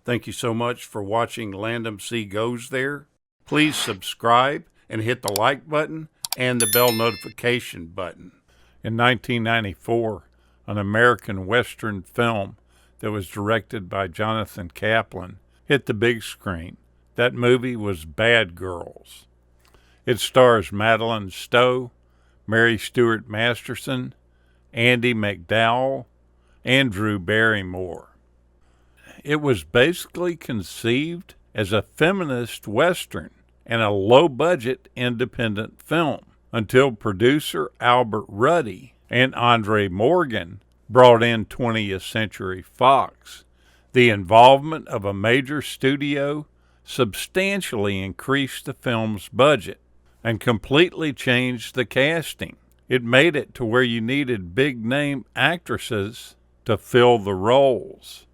Thank you so much for watching Landumc Goes There. Please subscribe and hit the like button and the bell notification button. In 1994, an American Western film that was directed by Jonathan Kaplan hit the big screen. That movie was Bad Girls. It stars Madeline Stowe, Mary Stuart Masterson, Andy McDowell, and Drew Barrymore. It was basically conceived as a feminist Western and a low-budget independent film until producer Albert Ruddy and Andre Morgan brought in 20th Century Fox. The involvement of a major studio substantially increased the film's budget and completely changed the casting. It made it to where you needed big-name actresses to fill the roles.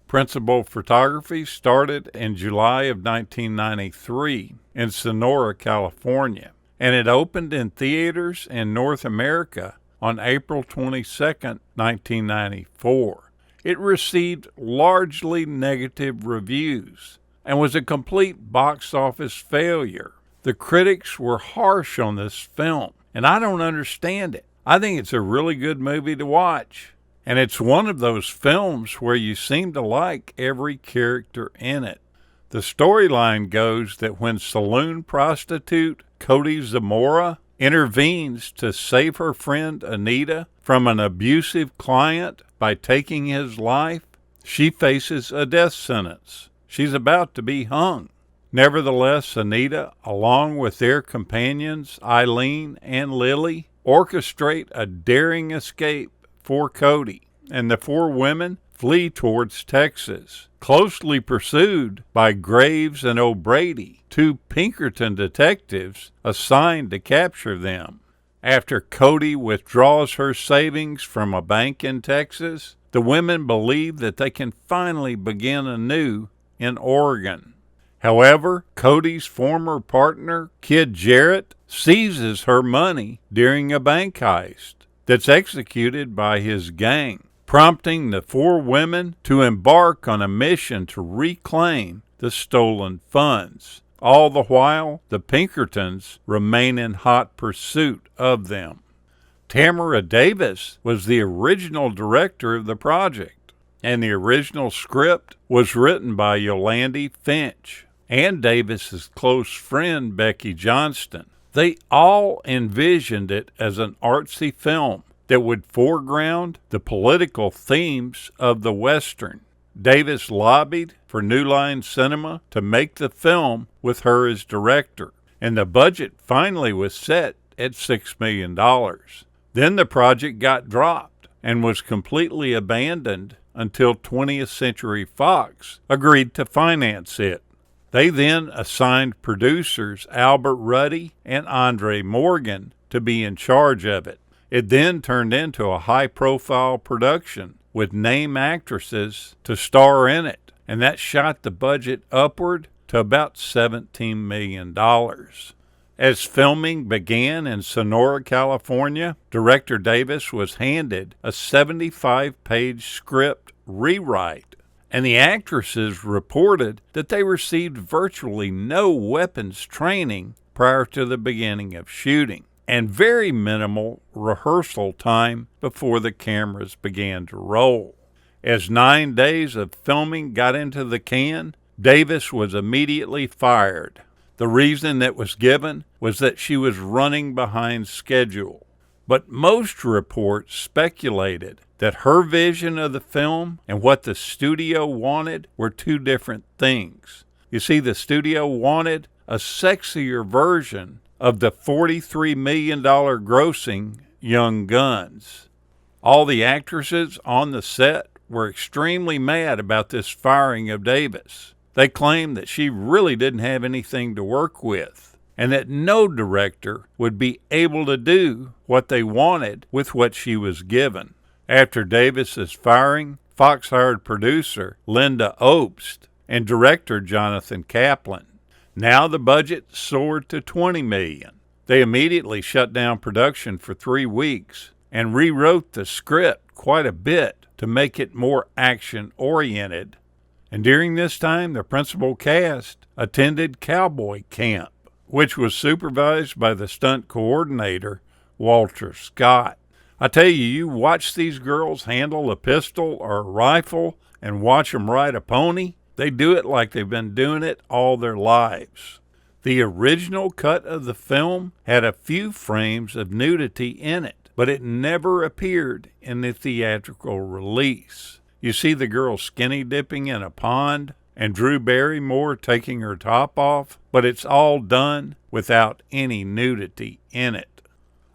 Principal photography started in July of 1993 in Sonora, California, and it opened in theaters in North America on April 22, 1994. It received largely negative reviews and was a complete box office failure. The critics were harsh on this film, and I don't understand it. I think it's a really good movie to watch, and it's one of those films where you seem to like every character in it. The storyline goes that when saloon prostitute Cody Zamora intervenes to save her friend Anita from an abusive client by taking his life, she faces a death sentence. She's about to be hung. Nevertheless, Anita, along with their companions Eileen and Lily, orchestrate a daring escape for Cody, and the four women flee towards Texas, closely pursued by Graves and O'Brady, two Pinkerton detectives assigned to capture them. After Cody withdraws her savings from a bank in Texas, the women believe that they can finally begin anew in Oregon. However, Cody's former partner, Kid Jarrett, seizes her money during a bank heist that's executed by his gang, prompting the four women to embark on a mission to reclaim the stolen funds. All the while, the Pinkertons remain in hot pursuit of them. Tamara Davis was the original director of the project, and the original script was written by Yolandi Finch and Davis's close friend Becky Johnston. They all envisioned it as an artsy film that would foreground the political themes of the Western. Davis lobbied for New Line Cinema to make the film with her as director, and the budget finally was set at $6 million. Then the project got dropped and was completely abandoned until 20th Century Fox agreed to finance it. They then assigned producers Albert Ruddy and Andre Morgan to be in charge of it. It then turned into a high-profile production with name actresses to star in it, and that shot the budget upward to about $17 million. As filming began in Sonora, California, director Davis was handed a 75-page script rewrite, and the actresses reported that they received virtually no weapons training prior to the beginning of shooting, and very minimal rehearsal time before the cameras began to roll. As 9 days of filming got into the can, Davis was immediately fired. The reason that was given was that she was running behind schedule. But most reports speculated that her vision of the film and what the studio wanted were two different things. You see, the studio wanted a sexier version of the $43 million grossing Young Guns. All the actresses on the set were extremely mad about this firing of Davis. They claimed that she really didn't have anything to work with, and that no director would be able to do what they wanted with what she was given. After Davis's firing, Fox hired producer Linda Obst and director Jonathan Kaplan. Now the budget soared to $20 million. They immediately shut down production for 3 weeks and rewrote the script quite a bit to make it more action-oriented And during this time, the principal cast attended cowboy camp, which was supervised by the stunt coordinator, Walter Scott. I tell you, you watch these girls handle a pistol or a rifle and watch them ride a pony, they do it like they've been doing it all their lives. The original cut of the film had a few frames of nudity in it, but it never appeared in the theatrical release. You see the girl skinny dipping in a pond and Drew Barrymore taking her top off, but it's all done without any nudity in it.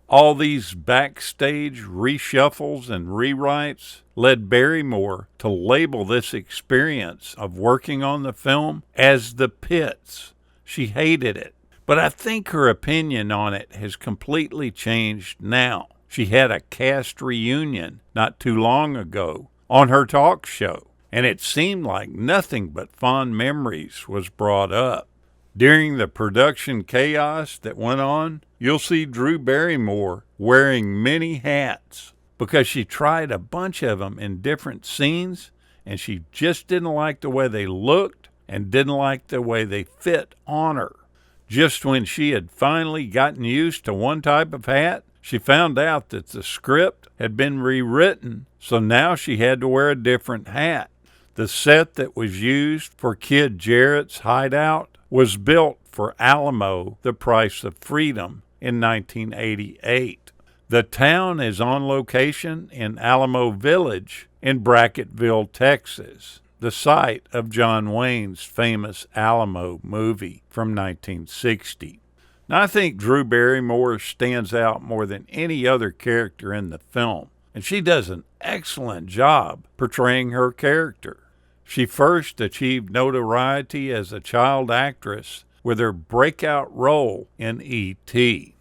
All these backstage reshuffles and rewrites led Barrymore to label this experience of working on the film as the pits. She hated it, but I think her opinion on it has completely changed now. She had a cast reunion not too long ago on her talk show, and it seemed like nothing but fond memories was brought up. During the production chaos that went on, you'll see Drew Barrymore wearing many hats because she tried a bunch of them in different scenes, and she just didn't like the way they looked and didn't like the way they fit on her. Just when she had finally gotten used to one type of hat, she found out that the script had been rewritten, so now she had to wear a different hat. The set that was used for Kid Jarrett's hideout was built for Alamo, The Price of Freedom, in 1988. The town is on location in Alamo Village in Brackettville, Texas, the site of John Wayne's famous Alamo movie from 1960. Now, I think Drew Barrymore stands out more than any other character in the film, and she does an excellent job portraying her character. She first achieved notoriety as a child actress with her breakout role in E.T.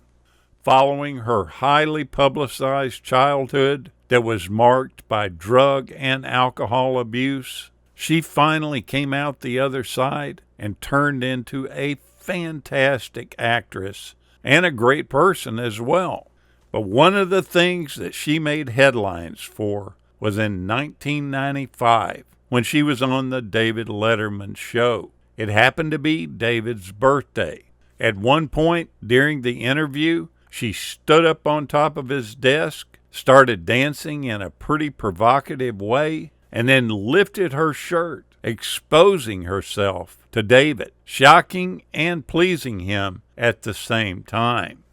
Following her highly publicized childhood that was marked by drug and alcohol abuse, she finally came out the other side and turned into a fantastic actress and a great person as well. But one of the things that she made headlines for was in 1995 when she was on the David Letterman show. It happened to be David's birthday. At one point during the interview, she stood up on top of his desk, started dancing in a pretty provocative way, and then lifted her shirt, exposing herself to David, shocking and pleasing him at the same time.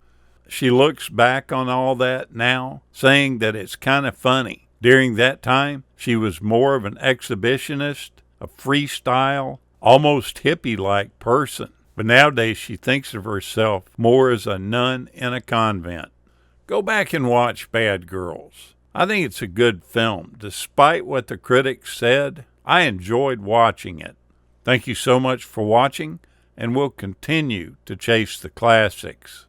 She looks back on all that now, saying that it's kind of funny. During that time, she was more of an exhibitionist, a freestyle, almost hippie-like person. But nowadays she thinks of herself more as a nun in a convent. Go back and watch Bad Girls. I think it's a good film. Despite what the critics said, I enjoyed watching it. Thank you so much for watching, and we'll continue to chase the classics.